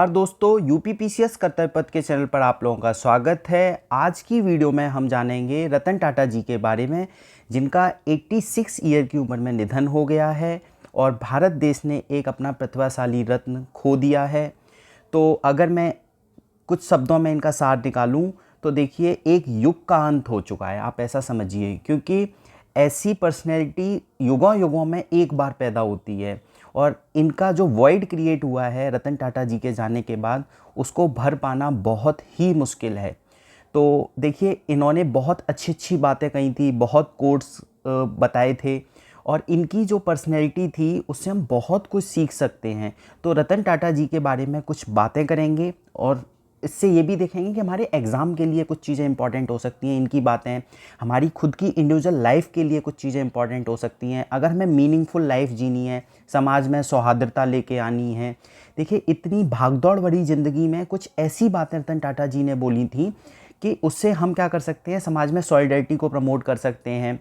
नमस्कार दोस्तों, यूपीपीसीएस कर्तव्य पथ के चैनल पर आप लोगों का स्वागत है। आज की वीडियो में हम जानेंगे रतन टाटा जी के बारे में, जिनका 86 ईयर की उम्र में निधन हो गया है और भारत देश ने एक अपना प्रतिभाशाली रत्न खो दिया है। तो अगर मैं कुछ शब्दों में इनका सार निकालूं तो देखिए, एक युग का अंत हो चुका है, आप ऐसा समझिए, क्योंकि ऐसी पर्सनैलिटी युगों युगों में एक बार पैदा होती है और इनका जो वॉइड क्रिएट हुआ है रतन टाटा जी के जाने के बाद, उसको भर पाना बहुत ही मुश्किल है। तो देखिए, इन्होंने बहुत अच्छी अच्छी बातें कही थी, बहुत कोट्स बताए थे और इनकी जो पर्सनैलिटी थी उससे हम बहुत कुछ सीख सकते हैं। तो रतन टाटा जी के बारे में कुछ बातें करेंगे और इससे ये भी देखेंगे कि हमारे एग्ज़ाम के लिए कुछ चीज़ें इंपॉर्टेंट हो सकती हैं इनकी बातें, हमारी खुद की इंडिविजुअल लाइफ के लिए कुछ चीज़ें इंपॉर्टेंट हो सकती हैं। अगर हमें मीनिंगफुल लाइफ जीनी है, समाज में सौहार्दता लेके आनी है, देखिए इतनी भागदौड़ भरी ज़िंदगी में कुछ ऐसी बातें रतन टाटा जी ने बोली थी कि उससे हम क्या कर सकते हैं, समाज में सॉलिडरिटी को प्रमोट कर सकते हैं।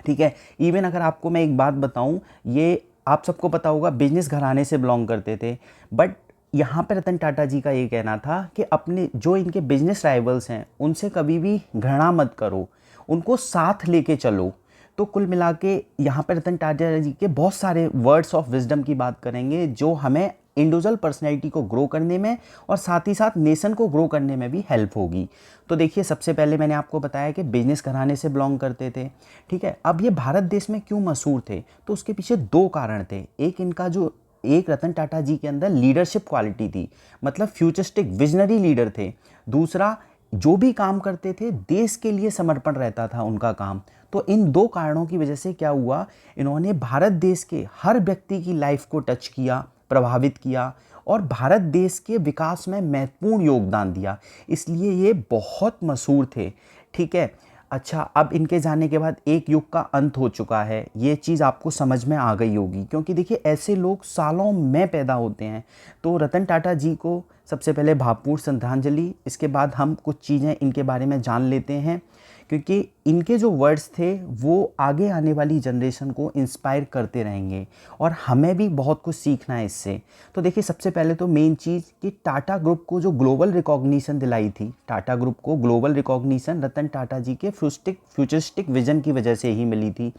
ठीक है, इवन अगर आपको मैं एक बात बताऊं, ये आप सबको पता होगा, बिजनेस घराने से बिलोंग करते थे, बट यहाँ पे रतन टाटा जी का ये कहना था कि अपने जो इनके बिजनेस राइवल्स हैं उनसे कभी भी घृणा मत करो, उनको साथ लेके चलो। तो कुल मिला के यहाँ पे रतन टाटा जी के बहुत सारे वर्ड्स ऑफ विजडम की बात करेंगे जो हमें इंडिविजुअल पर्सनैलिटी को ग्रो करने में और साथ ही साथ नेशन को ग्रो करने में भी हेल्प होगी। तो देखिए, सबसे पहले मैंने आपको बताया कि बिजनेस घराने से बिलोंग करते थे। ठीक है, अब ये भारत देश में क्यों मशहूर थे, तो उसके पीछे दो कारण थे। एक रतन टाटा जी के अंदर लीडरशिप क्वालिटी थी, मतलब फ्यूचरिस्टिक विजनरी लीडर थे। दूसरा, जो भी काम करते थे देश के लिए समर्पण रहता था उनका काम। तो इन दो कारणों की वजह से क्या हुआ, इन्होंने भारत देश के हर व्यक्ति की लाइफ को टच किया, प्रभावित किया और भारत देश के विकास में महत्वपूर्ण योगदान दिया, इसलिए ये बहुत मशहूर थे। ठीक है, अच्छा, अब इनके जाने के बाद एक युग का अंत हो चुका है, ये चीज़ आपको समझ में आ गई होगी, क्योंकि देखिए ऐसे लोग सालों में पैदा होते हैं। तो रतन टाटा जी को सबसे पहले भावपूर्ण श्रद्धांजलि, इसके बाद हम कुछ चीज़ें इनके बारे में जान लेते हैं, क्योंकि इनके जो वर्ड्स थे वो आगे आने वाली जनरेशन को इंस्पायर करते रहेंगे और हमें भी बहुत कुछ सीखना है इससे। तो देखिए, सबसे पहले तो मेन चीज़ कि टाटा ग्रुप को जो ग्लोबल रिकॉग्निशन दिलाई थी, टाटा ग्रुप को ग्लोबल रिकॉग्निशन रतन टाटा जी के फ्यूचरिस्टिक विजन की वजह से ही मिली थी।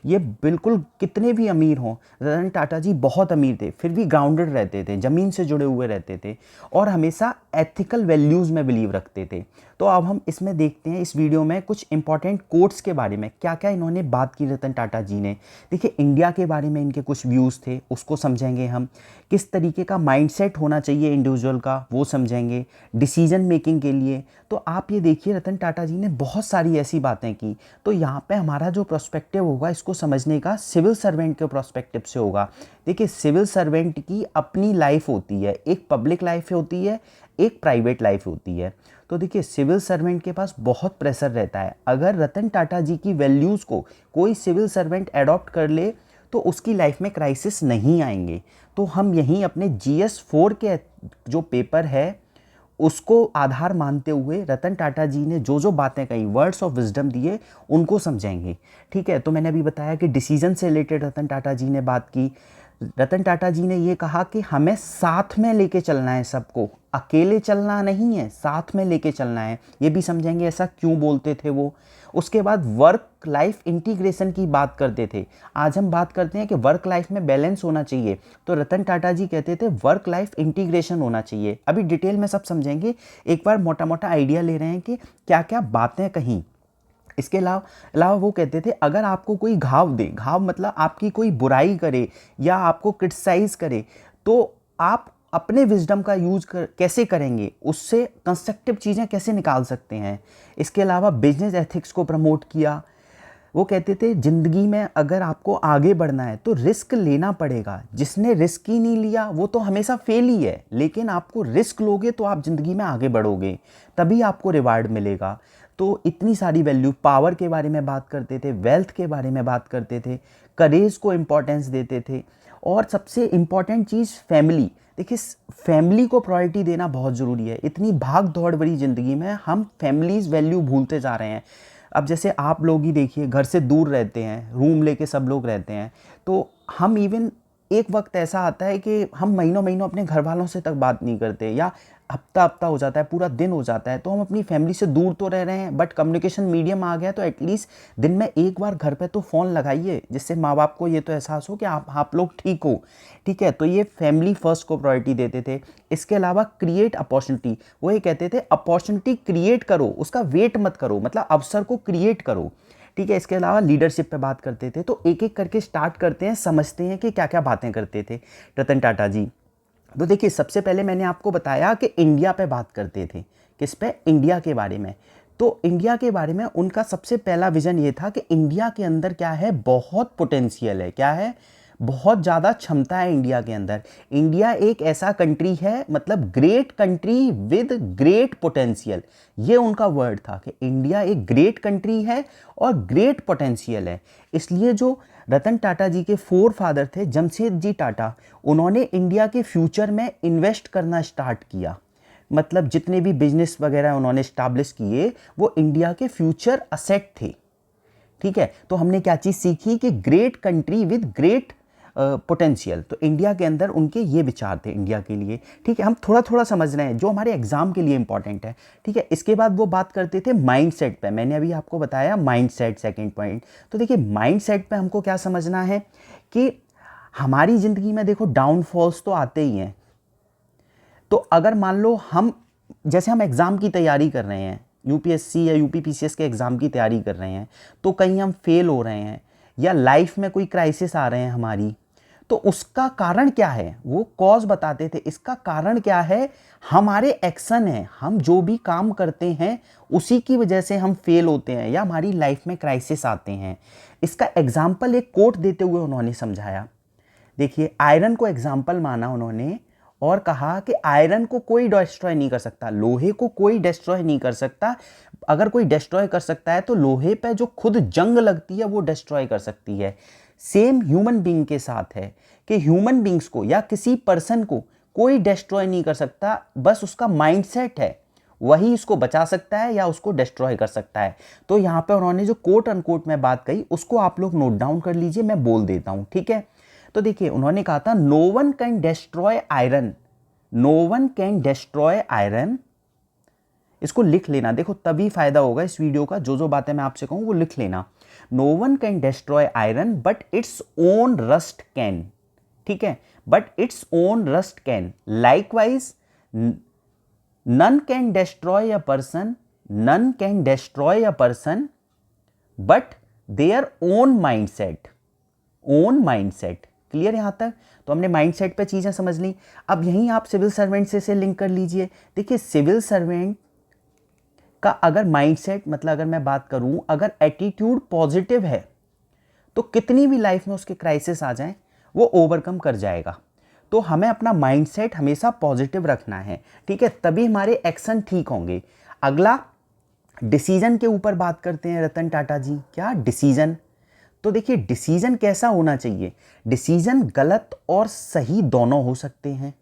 ये बिल्कुल कितने भी अमीर हों, रतन टाटा जी बहुत अमीर थे फिर भी ग्राउंडेड रहते थे, ज़मीन से जुड़े हुए रहते थे और हमेशा एथिकल वैल्यूज़ में बिलीव रखते थे। तो अब हम इसमें देखते हैं इस वीडियो में कुछ इंपॉर्टेंट कोट्स के बारे में, क्या क्या इन्होंने बात की रतन टाटा जी ने। देखिए, इंडिया के बारे में इनके कुछ व्यूज़ थे, उसको समझेंगे हम। किस तरीके का माइंडसेट होना चाहिए इंडिविजुअल का, वो समझेंगे। डिसीजन मेकिंग के लिए तो आप ये देखिए, रतन टाटा जी ने बहुत सारी ऐसी बातें की। तो यहाँ पे हमारा जो प्रोस्पेक्टिव होगा इसको समझने का सिविल सर्वेंट के प्रोस्पेक्टिव से होगा। देखिए, सिविल सर्वेंट की अपनी लाइफ होती है, एक पब्लिक लाइफ होती है, एक प्राइवेट लाइफ होती है। तो देखिए, सिविल सर्वेंट के पास बहुत प्रेशर रहता है। अगर रतन टाटा जी की वैल्यूज़ को कोई सिविल सर्वेंट अडॉप्ट कर ले तो उसकी लाइफ में क्राइसिस नहीं आएंगे। तो हम यहीं अपने GS4 के जो पेपर है उसको आधार मानते हुए रतन टाटा जी ने जो जो बातें कही, वर्ड्स ऑफ विजडम दिए, उनको समझेंगे। ठीक है, तो मैंने अभी बताया कि डिसीजन से रिलेटेड रतन टाटा जी ने बात की। रतन टाटा जी ने ये कहा कि हमें साथ में लेके चलना है, सबको अकेले चलना नहीं है, साथ में लेके चलना है। ये भी समझेंगे ऐसा क्यों बोलते थे वो। उसके बाद वर्क लाइफ इंटीग्रेशन की बात करते थे। आज हम बात करते हैं कि वर्क लाइफ में बैलेंस होना चाहिए, तो रतन टाटा जी कहते थे वर्क लाइफ इंटीग्रेशन होना चाहिए। अभी डिटेल में सब समझेंगे, एक बार मोटा मोटा आइडिया ले रहे हैं कि क्या क्या बातें कहीं। इसके अलावा वो कहते थे, अगर आपको कोई घाव दे, घाव मतलब आपकी कोई बुराई करे या आपको क्रिटिसाइज करे, तो आप अपने विजडम का यूज कैसे करेंगे, उससे कंस्ट्रक्टिव चीज़ें कैसे निकाल सकते हैं। इसके अलावा बिजनेस एथिक्स को प्रमोट किया। वो कहते थे, ज़िंदगी में अगर आपको आगे बढ़ना है तो रिस्क लेना पड़ेगा। जिसने रिस्क ही नहीं लिया वो तो हमेशा फेल ही है, लेकिन आपको रिस्क लोगे तो आप ज़िंदगी में आगे बढ़ोगे, तभी आपको रिवार्ड मिलेगा। तो इतनी सारी वैल्यू, पावर के बारे में बात करते थे, वेल्थ के बारे में बात करते थे, करेज को इम्पोर्टेंस देते थे और सबसे इम्पॉर्टेंट चीज़ फैमिली। देखिए, फैमिली को प्रायोरिटी देना बहुत ज़रूरी है। इतनी भाग दौड़ भरी ज़िंदगी में हम फैमिलीज़ वैल्यू भूलते जा रहे हैं। अब जैसे आप लोग ही देखिए, घर से दूर रहते हैं, रूम लेके सब लोग रहते हैं, तो हम इवन एक वक्त ऐसा आता है कि हम महीनों महीनों अपने घर वालों से तक बात नहीं करते, या हफ्ता हफ्ता हो जाता है, पूरा दिन हो जाता है, तो हम अपनी फैमिली से दूर तो रह रहे हैं, बट कम्युनिकेशन मीडियम आ गया, तो एटलीस्ट दिन में एक बार घर पे तो फ़ोन लगाइए, जिससे माँ बाप को ये तो एहसास हो कि आप लोग ठीक हो। ठीक है, तो ये फैमिली फर्स्ट को प्रायोरिटी देते थे। इसके अलावा क्रिएट अपॉर्चुनिटी, वो ये कहते थे अपॉर्चुनिटी क्रिएट करो, उसका वेट मत करो, मतलब अवसर को क्रिएट करो। ठीक है, इसके अलावा लीडरशिप पे बात करते थे। तो एक एक करके स्टार्ट करते हैं, समझते हैं कि क्या क्या बातें करते थे रतन टाटा जी। तो देखिए, सबसे पहले मैंने आपको बताया कि इंडिया पे बात करते थे। किस पे? इंडिया के बारे में। तो इंडिया के बारे में उनका सबसे पहला विज़न ये था कि इंडिया के अंदर क्या है, बहुत पोटेंशियल है। क्या है? बहुत ज़्यादा क्षमता है इंडिया के अंदर। इंडिया एक ऐसा कंट्री है, मतलब great country with great potential. ये उनका वर्ड था कि इंडिया एक ग्रेट कंट्री है और ग्रेट पोटेंशियल है। इसलिए जो रतन टाटा जी के फोर फादर थे, जमशेदजी टाटा, उन्होंने इंडिया के फ्यूचर में इन्वेस्ट करना स्टार्ट किया। मतलब जितने भी बिजनेस वगैरह उन्होंने स्टैब्लिश किए, वो इंडिया के फ्यूचर असेट थे। ठीक है, तो हमने क्या चीज़ सीखी कि great country with great potential. तो इंडिया के अंदर उनके ये विचार थे इंडिया के लिए। ठीक है, हम थोड़ा थोड़ा समझ रहे हैं जो हमारे एग्जाम के लिए इंपॉर्टेंट है। ठीक है, इसके बाद वो बात करते थे माइंडसेट पे। मैंने अभी आपको बताया माइंडसेट सेकंड पॉइंट। तो देखिए, माइंडसेट पे हमको क्या समझना है कि हमारी ज़िंदगी में देखो डाउनफॉल्स तो आते ही हैं। तो अगर मान लो हम एग्ज़ाम की तैयारी कर रहे हैं, यूपीएससी या यूपीपीसीएस के एग्ज़ाम की तैयारी कर रहे हैं, तो कहीं हम फेल हो रहे हैं या लाइफ में कोई क्राइसिस आ रहे हैं हमारी, तो उसका कारण क्या है? वो कॉज बताते थे। इसका कारण क्या है? हमारे एक्शन है। हम जो भी काम करते हैं उसी की वजह से हम फेल होते हैं या हमारी लाइफ में क्राइसिस आते हैं। इसका एग्जाम्पल एक कोट देते हुए उन्होंने समझाया। देखिए, आयरन को एग्जाम्पल माना उन्होंने और कहा कि आयरन को कोई डिस्ट्रॉय नहीं कर सकता, लोहे को कोई डिस्ट्रॉय नहीं कर सकता। अगर कोई डिस्ट्रॉय कर सकता है तो लोहे पे जो खुद जंग लगती है वो डिस्ट्रॉय कर सकती है। सेम ह्यूमन बीइंग के साथ है कि ह्यूमन बीइंग्स को या किसी पर्सन को कोई डिस्ट्रॉय नहीं कर सकता, बस उसका माइंडसेट है, वही उसको बचा सकता है या उसको डिस्ट्रॉय कर सकता है। तो यहाँ पे उन्होंने जो कोट अनकोट में बात कही, उसको आप लोग नोट डाउन कर लीजिए, मैं बोल देता हूँ। ठीक है, तो देखिए, उन्होंने कहा था no one can destroy iron, no one can destroy iron. इसको लिख लेना, देखो तभी फायदा होगा इस वीडियो का। जो जो बातें मैं आपसे कहूँ वो लिख लेना। No one can destroy iron but its own rust can. ठीक है, but its own rust can. Likewise none can destroy a person, none can destroy a person but their own mindset, own mindset. Clear यहां तक? तो हमने mindset पे चीजें समझ ली। अब यहीं आप सिविल सर्वेंट से लिंक कर लीजिए। देखिए, सिविल सर्वेंट का अगर माइंडसेट, मतलब अगर मैं बात करूं, अगर एटीट्यूड पॉजिटिव है तो कितनी भी लाइफ में उसके क्राइसिस आ जाएं वो ओवरकम कर जाएगा। तो हमें अपना माइंडसेट हमेशा पॉजिटिव रखना है। ठीक है, तभी हमारे एक्शन ठीक होंगे। अगला डिसीजन के ऊपर बात करते हैं रतन टाटा जी। क्या? डिसीजन। तो देखिए, डिसीजन कैसा होना चाहिए? डिसीजन गलत और सही दोनों हो सकते हैं,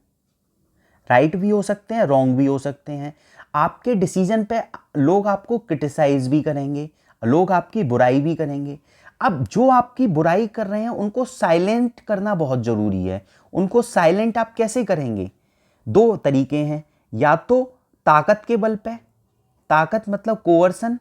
राइट भी हो सकते हैं, रॉन्ग भी हो सकते हैं। आपके डिसीजन पे लोग आपको क्रिटिसाइज भी करेंगे, लोग आपकी बुराई भी करेंगे। अब जो आपकी बुराई कर रहे हैं उनको साइलेंट करना बहुत ज़रूरी है। उनको साइलेंट आप कैसे करेंगे? दो तरीके हैं, या तो ताकत के बल पे, ताकत मतलब कोवर्सन,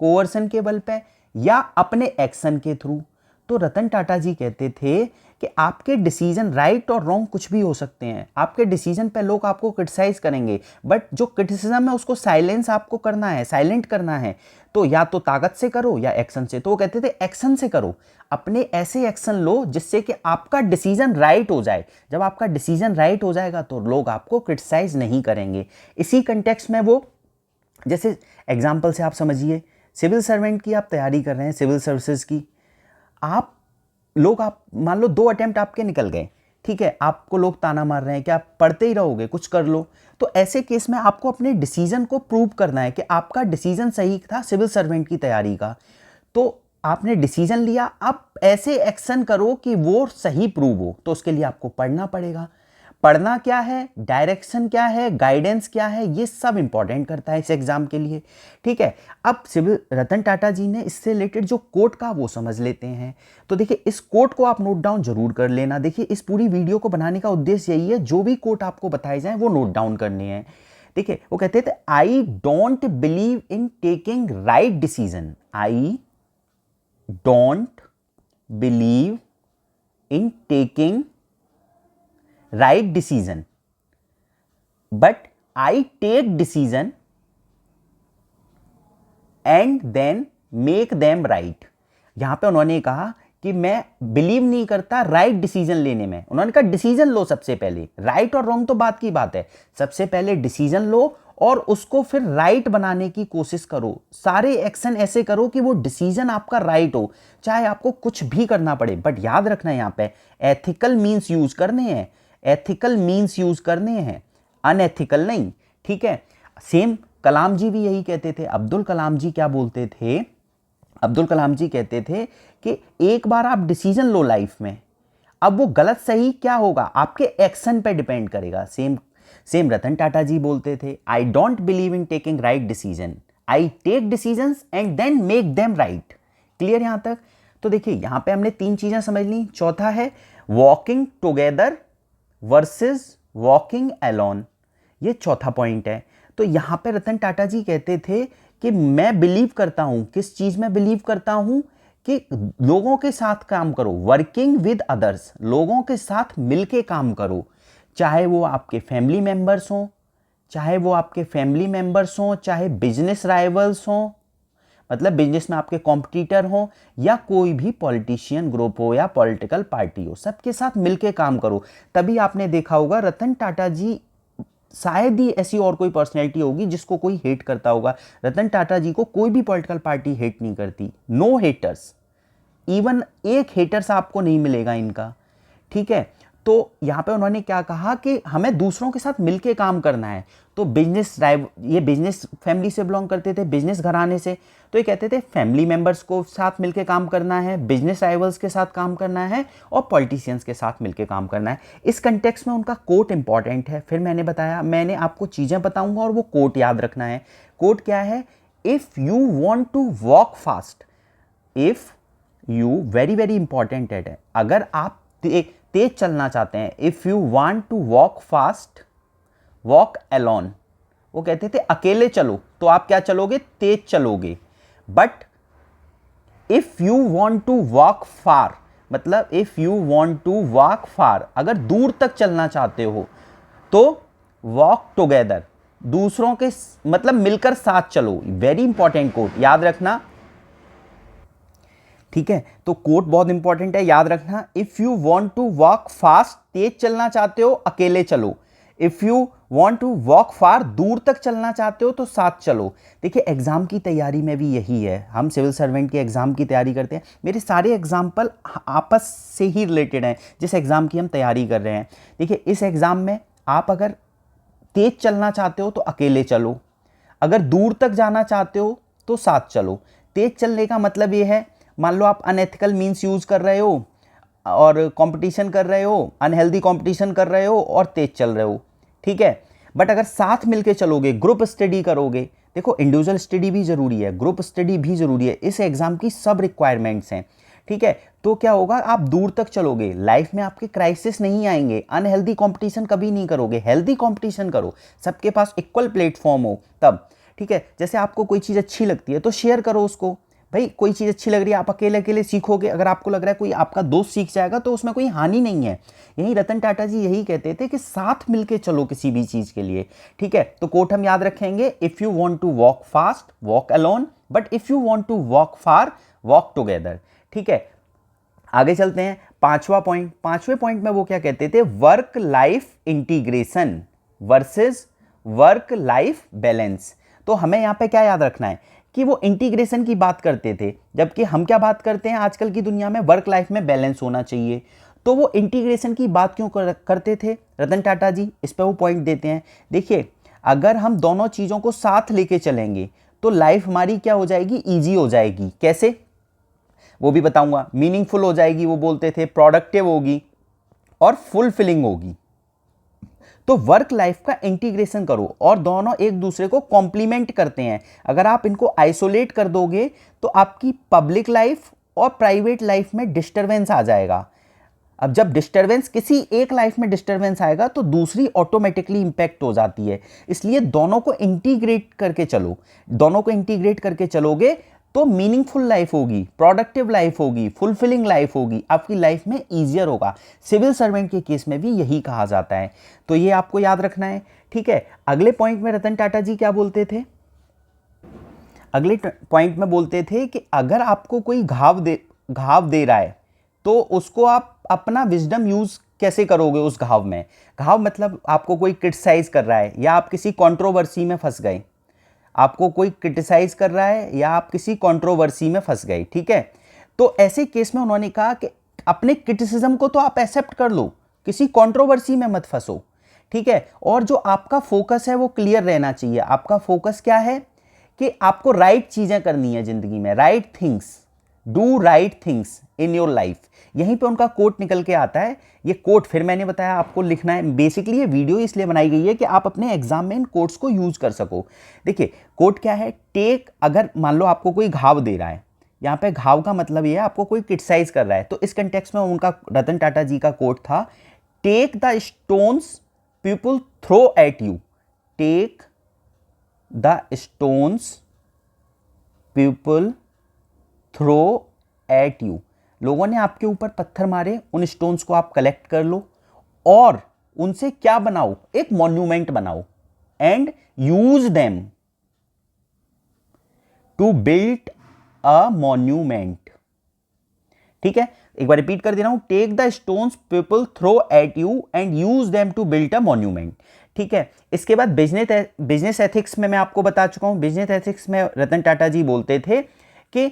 कोवर्सन के बल पे, या अपने एक्शन के थ्रू। तो रतन टाटा जी कहते थे कि आपके डिसीजन राइट और रॉन्ग कुछ भी हो सकते हैं। आपके डिसीजन पे लोग आपको क्रिटिसाइज करेंगे, बट जो क्रिटिसिज्म है उसको साइलेंस आपको करना है, साइलेंट करना है। तो या तो ताकत से करो या एक्शन से। तो वो कहते थे एक्शन से करो, अपने ऐसे एक्शन लो जिससे कि आपका डिसीजन राइट हो जाए। जब आपका डिसीजन राइट हो जाएगा तो लोग आपको क्रिटिसाइज नहीं करेंगे। इसी कंटेक्स्ट में वो, जैसे एग्जाम्पल से आप समझिए, सिविल सर्वेंट की आप तैयारी कर रहे हैं, सिविल सर्विसेज की। आप मान लो 2 अटेम्प्ट आपके निकल गए। ठीक है, आपको लोग ताना मार रहे हैं कि आप पढ़ते ही रहोगे, कुछ कर लो। तो ऐसे केस में आपको अपने डिसीजन को प्रूव करना है कि आपका डिसीजन सही था सिविल सर्वेंट की तैयारी का। तो आपने डिसीजन लिया, अब ऐसे एक्शन करो कि वो सही प्रूव हो। तो उसके लिए आपको पढ़ना पड़ेगा। पढ़ना क्या है, डायरेक्शन क्या है, गाइडेंस क्या है, ये सब इंपॉर्टेंट करता है इस एग्जाम के लिए। ठीक है, अब सिविल रतन टाटा जी ने इससे रिलेटेड जो कोट का वो समझ लेते हैं। तो देखिए इस कोट को आप नोट डाउन जरूर कर लेना। देखिए इस पूरी वीडियो को बनाने का उद्देश्य यही है, जो भी कोट आपको बताए जाएं वो नोट डाउन करने हैं। देखिए वो कहते थे, I don't believe in taking right decision, I don't believe in taking right decision, but I take decision and then make them right। यहां पे उन्होंने कहा कि मैं बिलीव नहीं करता राइट डिसीजन लेने में। उन्होंने कहा डिसीजन लो सबसे पहले, राइट और रॉन्ग तो बात की बात है, सबसे पहले डिसीजन लो और उसको फिर राइट बनाने की कोशिश करो। सारे एक्शन ऐसे करो कि वो डिसीजन आपका राइट हो, चाहे आपको कुछ भी करना पड़े। बट याद रखना यहां पे एथिकल मीन्स यूज करने हैं, एथिकल मीन्स यूज करने हैं, अनएथिकल नहीं। ठीक है, सेम कलाम जी भी यही कहते थे। अब्दुल कलाम जी क्या बोलते थे, अब्दुल कलाम जी कहते थे कि एक बार आप डिसीजन लो लाइफ में, अब वो गलत सही क्या होगा आपके एक्शन पे डिपेंड करेगा। सेम रतन टाटा जी बोलते थे, I don't believe in taking right decision, I take decisions and then make them right. Clear यहां तक? तो देखिए यहां पे हमने 3 चीजें समझ ली। चौथा है walking together versus walking alone, ये चौथा पॉइंट है। तो यहां पे रतन टाटा जी कहते थे कि मैं बिलीव करता हूं, किस चीज में बिलीव करता हूं कि लोगों के साथ काम करो, वर्किंग विद अदर्स, लोगों के साथ मिलके काम करो, चाहे वो आपके फैमिली मेंबर्स हों, चाहे बिजनेस राइवल्स हों, मतलब बिजनेस में आपके कॉम्पिटिटर हो, या कोई भी पॉलिटिशियन ग्रुप हो या पॉलिटिकल पार्टी हो, सबके साथ मिलके काम करो। तभी आपने देखा होगा रतन टाटा जी, शायद ही ऐसी और कोई पर्सनैलिटी होगी जिसको कोई हेट करता होगा। रतन टाटा जी को कोई भी पॉलिटिकल पार्टी हेट नहीं करती, नो हेटर्स, इवन एक हेटर्स आपको नहीं मिलेगा इनका। ठीक है, तो यहां पे उन्होंने क्या कहा कि हमें दूसरों के साथ मिलके काम करना है। तो ये बिजनेस फैमिली से बिलोंग करते थे, बिजनेस घराने से, तो ये कहते थे फैमिली मेंबर्स को साथ मिलके काम करना है, बिजनेस राइवल्स के साथ काम करना है और पॉलिटिशियंस के साथ मिलके काम करना है। इस कंटेक्स्ट में उनका कोट इंपॉर्टेंट है। फिर मैंने आपको चीजें बताऊंगा और वो कोट याद रखना है। कोट क्या है? If you want to walk fast, if you, very very important है, अगर आप तेज चलना चाहते हैं, if you want to walk fast walk alone. वो कहते थे अकेले चलो तो आप क्या चलोगे? तेज चलोगे। But if you want to walk far, मतलब if you want to walk far, अगर दूर तक चलना चाहते हो तो वॉक टुगेदर, दूसरों के मतलब मिलकर साथ चलो। वेरी इंपॉर्टेंट कोट, याद रखना। ठीक है, तो कोट बहुत इंपॉर्टेंट है, याद रखना। If you want to walk fast, तेज चलना चाहते हो अकेले चलो। If you want to walk far, दूर तक चलना चाहते हो तो साथ चलो। देखिए एग्जाम की तैयारी में भी यही है, हम सिविल सर्वेंट के एग्जाम की तैयारी करते हैं, मेरे सारे एग्जाम्पल आपस से ही रिलेटेड हैं जिस एग्जाम की हम तैयारी कर रहे हैं। देखिए इस एग्जाम में आप अगर तेज चलना चाहते हो तो अकेले चलो, अगर दूर तक जाना चाहते हो तो साथ चलो। तेज चलने का मतलब ये है, मान लो आप अनएथिकल मीन्स यूज कर रहे हो और कंपटीशन कर रहे हो, अनहेल्दी कंपटीशन कर रहे हो और तेज चल रहे हो। ठीक है, बट अगर साथ मिलके चलोगे, ग्रुप स्टडी करोगे, देखो इंडिविजुअल स्टडी भी जरूरी है, ग्रुप स्टडी भी जरूरी है, इस एग्जाम की सब रिक्वायरमेंट्स हैं। ठीक है, तो क्या होगा, आप दूर तक चलोगे, लाइफ में आपके क्राइसिस नहीं आएंगे, अनहेल्दी कंपटीशन कभी नहीं करोगे, हेल्दी कंपटीशन करो, सबके पास इक्वल प्लेटफॉर्म हो तब। ठीक है, जैसे आपको कोई चीज़ अच्छी लगती है तो शेयर करो उसको। भाई कोई चीज़ अच्छी लग रही है, आप अकेले अकेले सीखोगे, अगर आपको लग रहा है कोई आपका दोस्त सीख जाएगा तो उसमें कोई हानि नहीं है। यही रतन टाटा जी यही कहते थे कि साथ मिलके चलो किसी भी चीज़ के लिए। ठीक है, तो कोट हम याद रखेंगे, if you want to walk fast walk alone, but if you want to walk far walk together. ठीक है, आगे चलते हैं। पांचवें पॉइंट में वो क्या कहते थे, work life integration versus work life balance. तो हमें यहां पे क्या याद रखना है कि वो इंटीग्रेशन की बात करते थे, जबकि हम क्या बात करते हैं आजकल की दुनिया में, वर्क लाइफ में बैलेंस होना चाहिए। तो वो इंटीग्रेशन की बात क्यों करते थे रतन टाटा जी, इस पर वो पॉइंट देते हैं। देखिए अगर हम दोनों चीज़ों को साथ लेके चलेंगे तो लाइफ हमारी क्या हो जाएगी, ईजी हो जाएगी। कैसे, वो भी बताऊंगा। मीनिंगफुल हो जाएगी, वो बोलते थे, प्रोडक्टिव होगी और फुलफिलिंग होगी। तो वर्क लाइफ का इंटीग्रेशन करो, और दोनों एक दूसरे को कॉम्प्लीमेंट करते हैं। अगर आप इनको आइसोलेट कर दोगे तो आपकी पब्लिक लाइफ और प्राइवेट लाइफ में डिस्टरबेंस आ जाएगा। अब जब डिस्टरबेंस, किसी एक लाइफ में डिस्टरबेंस आएगा तो दूसरी ऑटोमेटिकली इंपैक्ट हो जाती है। इसलिए दोनों को इंटीग्रेट करके चलो। दोनों को इंटीग्रेट करके चलोगे तो मीनिंगफुल लाइफ होगी, प्रोडक्टिव लाइफ होगी, फुलफिलिंग लाइफ होगी, आपकी लाइफ में ईजियर होगा। सिविल सर्वेंट के केस में भी यही कहा जाता है, तो ये आपको याद रखना है। ठीक है, अगले पॉइंट में रतन टाटा जी क्या बोलते थे? अगले पॉइंट में बोलते थे कि अगर आपको कोई घाव दे रहा है तो उसको आप अपना विजडम यूज कैसे करोगे उस घाव में। घाव मतलब आपको कोई क्रिटिसाइज कर रहा है या आप किसी कंट्रोवर्सी में फंस गए, आपको कोई क्रिटिसाइज कर रहा है या आप किसी कंट्रोवर्सी में फंस गए। ठीक है, तो ऐसे केस में उन्होंने कहा कि अपने क्रिटिसिज्म को तो आप एक्सेप्ट कर लो, किसी कंट्रोवर्सी में मत फंसो। ठीक है, और जो आपका फोकस है वो क्लियर रहना चाहिए। आपका फोकस क्या है कि आपको राइट चीजें करनी है जिंदगी में, right things, do right things in your life. यहीं पे उनका कोट निकल के आता है। ये कोट फिर मैंने बताया आपको लिखना है। बेसिकली ये वीडियो इसलिए बनाई गई है कि आप अपने एग्जाम में इन कोट्स को यूज कर सको। देखिए कोट क्या है, टेक, अगर मान लो आपको कोई घाव दे रहा है, यहाँ पे घाव का मतलब ये है आपको कोई क्रिटिसाइज कर रहा है, तो इस कंटेक्स्ट में उनका रतन टाटा जी का कोट था, take the stones people throw at you, take the stones people throw at you. लोगों ने आपके ऊपर पत्थर मारे, उन स्टोन्स को आप कलेक्ट कर लो और उनसे क्या बनाओ, एक मॉन्यूमेंट बनाओ, and use them to build a monument. ठीक है, एक बार रिपीट कर दे रहा हूं, take the stones people throw at you and use them to build a monument. ठीक है, इसके बाद बिजनेस एथिक्स में मैं आपको बता चुका हूं। बिजनेस एथिक्स में रतन टाटा जी बोलते थे कि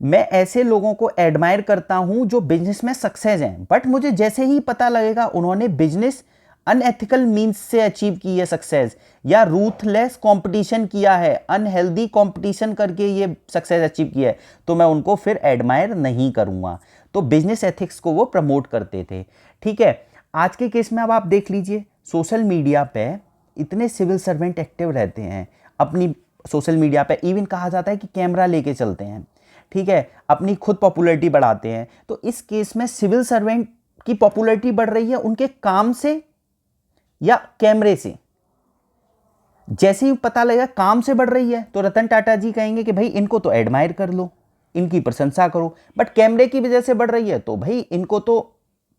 मैं ऐसे लोगों को एडमायर करता हूं जो बिजनेस में सक्सेस हैं, बट मुझे जैसे ही पता लगेगा उन्होंने बिजनेस अनएथिकल मींस से अचीव की है सक्सेस, या रूथलेस कंपटीशन किया है, अनहेल्दी कंपटीशन करके ये सक्सेस अचीव किया है, तो मैं उनको फिर एडमायर नहीं करूंगा। तो बिजनेस एथिक्स को वो प्रमोट करते थे। ठीक है, आज के केस में अब आप देख लीजिए, सोशल मीडिया पे इतने सिविल सर्वेंट एक्टिव रहते हैं, अपनी सोशल मीडिया पे इवन कहा जाता है कि कैमरा लेके चलते हैं। ठीक है, अपनी खुद पॉपुलैरिटी बढ़ाते हैं। तो इस केस में सिविल सर्वेंट की पॉपुलैरिटी बढ़ रही है उनके काम से या कैमरे से। जैसे ही पता लगेगा काम से बढ़ रही है तो रतन टाटा जी कहेंगे कि भाई इनको तो एडमायर कर लो, इनकी प्रशंसा करो, बट कैमरे की वजह से बढ़ रही है तो भाई इनको तो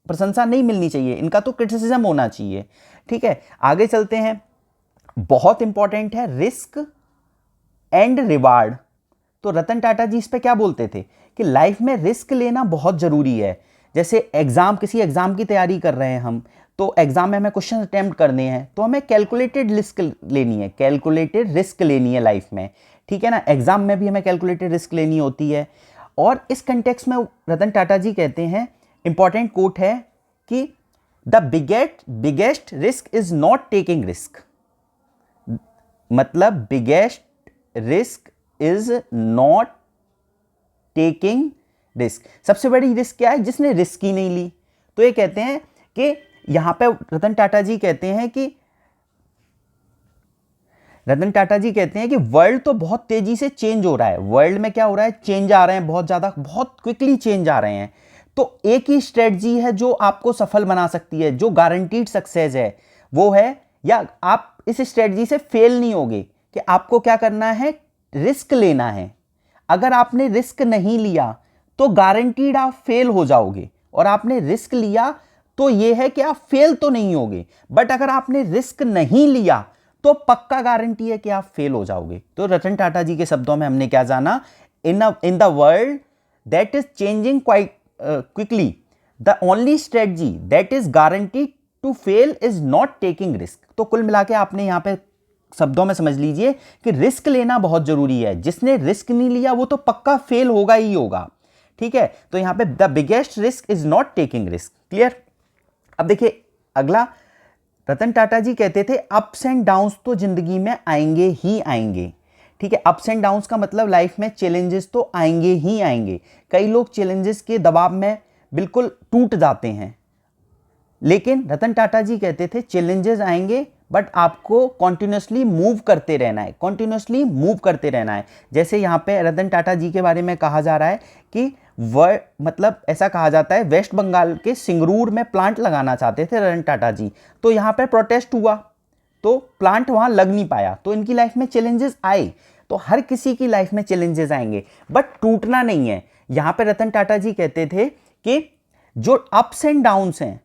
प्रशंसा नहीं मिलनी चाहिए, इनका तो क्रिटिसिज्म होना चाहिए। ठीक है, आगे चलते हैं। बहुत इंपॉर्टेंट है रिस्क एंड रिवार्ड। तो रतन टाटा जी इस पे क्या बोलते थे कि लाइफ में रिस्क लेना बहुत जरूरी है। जैसे किसी एग्जाम की तैयारी कर रहे हैं हम, तो एग्जाम में हमें क्वेश्चन अटेम्प्ट करने हैं, तो हमें कैलकुलेटेड रिस्क लेनी है, कैलकुलेटेड रिस्क लेनी है लाइफ में। ठीक है ना, एग्जाम में भी हमें कैलकुलेटेड रिस्क लेनी होती है। और इस कंटेक्स्ट में रतन टाटा जी कहते हैं, इंपॉर्टेंट कोट है कि the biggest risk is not taking risk. मतलब biggest risk is not taking risk. सबसे बड़ी रिस्क क्या है? जिसने रिस्क ही नहीं ली। तो ये कहते हैं कि यहां पे रतन टाटा जी कहते हैं कि वर्ल्ड तो बहुत तेजी से चेंज हो रहा है। वर्ल्ड में क्या हो रहा है? चेंज आ रहे हैं, बहुत ज्यादा, बहुत क्विकली चेंज आ रहे हैं। तो एक ही स्ट्रेटजी है जो आपको सफल बना सकती है, जो गारंटीड सक्सेस है, वो है, या आप इस स्ट्रेटजी से फेल नहीं होगे, कि आपको क्या करना है? रिस्क लेना है। अगर आपने रिस्क नहीं लिया तो गारंटीड आप फेल हो जाओगे, और आपने रिस्क लिया तो यह है कि आप फेल तो नहीं होगे, बट अगर आपने रिस्क नहीं लिया तो पक्का गारंटी है कि आप फेल हो जाओगे। तो रतन टाटा जी के शब्दों में हमने क्या जाना? In the world that is changing quite quickly, the only strategy that is guaranteed to fail is not taking risk. तो कुल मिला के आपने यहां पे शब्दों में समझ लीजिए कि रिस्क लेना बहुत जरूरी है। जिसने रिस्क नहीं लिया वो तो पक्का फेल होगा ही होगा। ठीक है, तो यहां पे the biggest risk is not taking risk. Clear? अब देखिए अगला, रतन टाटा जी कहते थे अप्स एंड डाउन्स तो जिंदगी में आएंगे ही आएंगे। ठीक है, अप्स एंड डाउन्स का मतलब लाइफ में चैलेंजेस तो आएंगे ही आएंगे। कई लोग चैलेंजेस के दबाव में बिल्कुल टूट जाते हैं, लेकिन रतन टाटा जी कहते थे चैलेंजेस आएंगे बट आपको कॉन्टिन्यूसली मूव करते रहना है, कॉन्टिन्यूसली मूव करते रहना है। जैसे यहाँ पे रतन टाटा जी के बारे में कहा जा रहा है कि वह मतलब ऐसा कहा जाता है वेस्ट बंगाल के सिंगरूर में प्लांट लगाना चाहते थे रतन टाटा जी, तो यहाँ पे प्रोटेस्ट हुआ तो प्लांट वहाँ लग नहीं पाया, तो इनकी लाइफ में चैलेंजेस आए। तो हर किसी की लाइफ में चैलेंजेस आएंगे बट टूटना नहीं है। यहाँ पे रतन टाटा जी कहते थे कि जो अप्स एंड डाउन्स हैं,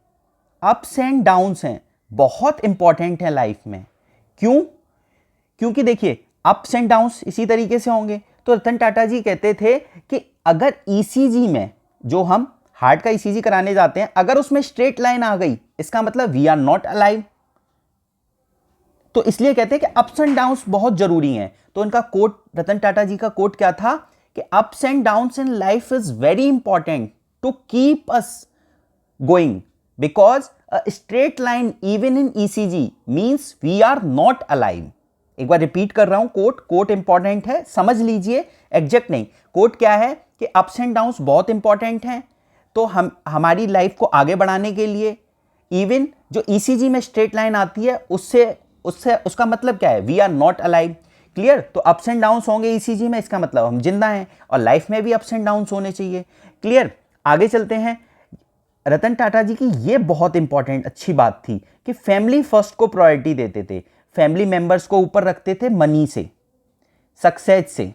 अप्स एंड डाउन्स हैं बहुत इंपॉर्टेंट है लाइफ में। क्यों? क्योंकि देखिए अप्स एंड डाउन्स इसी तरीके से होंगे। तो रतन टाटा जी कहते थे कि अगर ईसीजी में, जो हम हार्ट का ईसीजी कराने जाते हैं, अगर उसमें स्ट्रेट लाइन आ गई इसका मतलब वी आर नॉट अलाइव। तो इसलिए कहते हैं कि अप्स एंड डाउन्स बहुत जरूरी हैं। तो इनका कोट, रतन टाटा जी का कोट क्या था कि ups and downs in life is very important to keep us going because a straight line even in ECG means we are not alive. एक बार रिपीट कर रहा हूं, कोट इंपॉर्टेंट है, समझ लीजिए, एग्जैक्ट नहीं। कोट क्या है कि अप्स एंड डाउन्स बहुत इंपॉर्टेंट हैं, तो हम हमारी लाइफ को आगे बढ़ाने के लिए इवन जो ईसीजी में स्ट्रेट लाइन आती है उसका मतलब क्या है, we are not alive. Clear? तो अप्स एंड डाउन्स होंगे ईसीजी में, इसका मतलब हम जिंदा हैं, और लाइफ में भी अप्स एंड डाउन्स होने चाहिए। क्लियर? आगे चलते हैं। रतन टाटा जी की ये बहुत इंपॉर्टेंट अच्छी बात थी कि फैमिली फर्स्ट को प्रायोरिटी देते थे, फैमिली मेंबर्स को ऊपर रखते थे मनी से, सक्सेस से।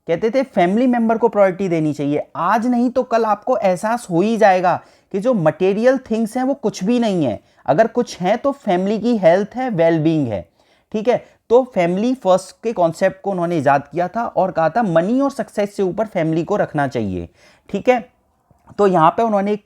कहते थे फैमिली मेंबर को प्रायोरिटी देनी चाहिए, आज नहीं तो कल आपको एहसास हो ही जाएगा कि जो मटेरियल थिंग्स हैं वो कुछ भी नहीं है, अगर कुछ है तो फैमिली की हेल्थ है, वेलबींग है। ठीक है? तो फैमिली फर्स्ट के कॉन्सेप्ट को उन्होंने ईजाद किया था और कहा था मनी और सक्सेस से ऊपर फैमिली को रखना चाहिए। ठीक है? तो यहाँ पे उन्होंने एक